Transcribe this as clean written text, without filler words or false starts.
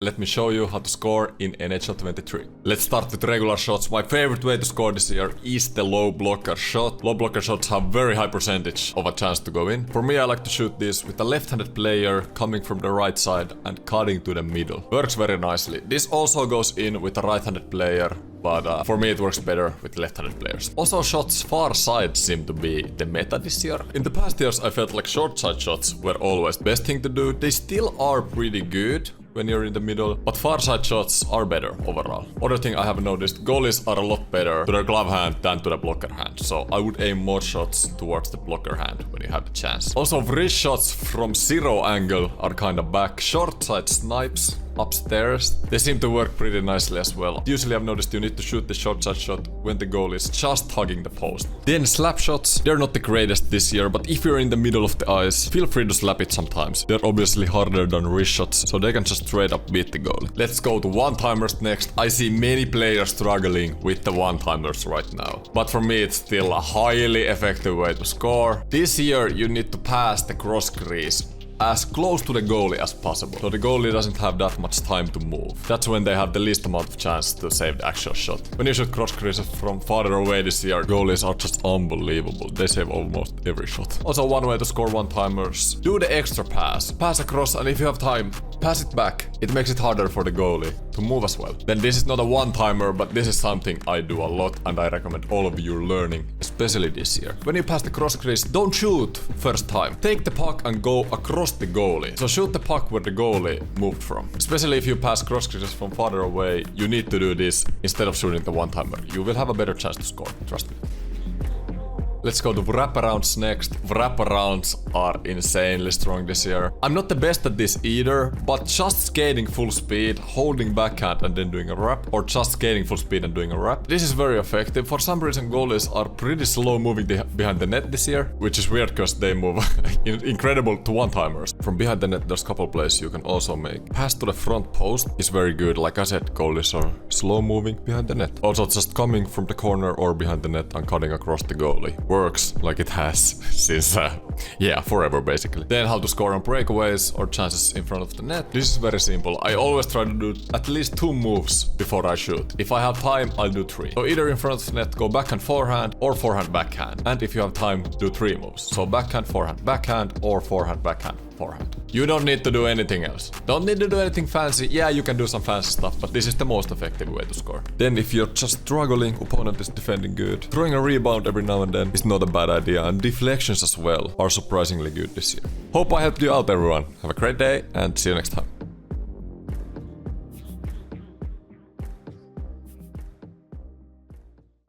Let me show you how to score in NHL 23. Let's start with regular shots. My favorite way to score this year is the low blocker shot. Low blocker shots have very high percentage of a chance to go in. For me, I like to shoot this with a left-handed player coming from the right side and cutting to the middle. Works very nicely. This also goes in with a right-handed player, but for me it works better with left-handed players. Also, shots far side seem to be the meta this year. In the past years, I felt like short side shots were always the best thing to do. They still are pretty good when you're in the middle, but far side shots are better overall. Other thing I have noticed, goalies are a lot better to their glove hand than to the blocker hand, so I would aim more shots towards the blocker hand when you have the chance. Also, wrist shots from zero angle are kind of back. Short side snipes upstairs, they seem to work pretty nicely as well. Usually I've noticed you need to shoot the short side shot when the goal is just hugging the post. Then slap shots, they're not the greatest this year, but if you're in the middle of the ice, feel free to slap it sometimes. They're obviously harder than wrist shots, so they can just straight up beat the goal. Let's go to one-timers next. I see many players struggling with the one-timers right now, but for me it's still a highly effective way to score. This year you need to pass the cross crease as close to the goalie as possible, so the goalie doesn't have that much time to move. That's when they have the least amount of chance to save the actual shot. When you shoot cross creases from farther away this year, goalies are just unbelievable. They save almost every shot. Also, one way to score one-timers, do the extra pass. Pass across, and if you have time, pass it back. It makes it harder for the goalie to move as well. Then this is not a one-timer, but this is something I do a lot and I recommend all of you learning, especially this year. When you pass the cross crease, don't shoot first time. Take the puck and go across the goalie. So shoot the puck where the goalie moved from. Especially if you pass cross creases from farther away, you need to do this instead of shooting the one-timer. You will have a better chance to score, trust me. Let's go to wraparounds next. Wraparounds are insanely strong this year. I'm not the best at this either, but just skating full speed, holding backhand and then doing a wrap, or just skating full speed and doing a wrap, this is very effective. For some reason, goalies are pretty slow moving behind the net this year, which is weird because they move incredible to one-timers. From behind the net, there's a couple plays you can also make. Pass to the front post is very good. Like I said, goalies are slow moving behind the net. Also, just coming from the corner or behind the net and cutting across the goalie works like it has since, forever basically. Then how to score on breakaways or chances in front of the net. This is very simple. I always try to do at least 2 moves before I shoot. If I have time, I'll do 3. So either in front of the net, go backhand forehand or forehand backhand. And if you have time, do 3 moves. So backhand backhand or forehand backhand forehand. You don't need to do anything else. Don't need to do anything fancy. Yeah, you can do some fancy stuff, but this is the most effective way to score. Then if you're just struggling, opponent is defending good, throwing a rebound every now and then is not a bad idea, and deflections as well are surprisingly good this year. Hope I helped you out, everyone. Have a great day and see you next time.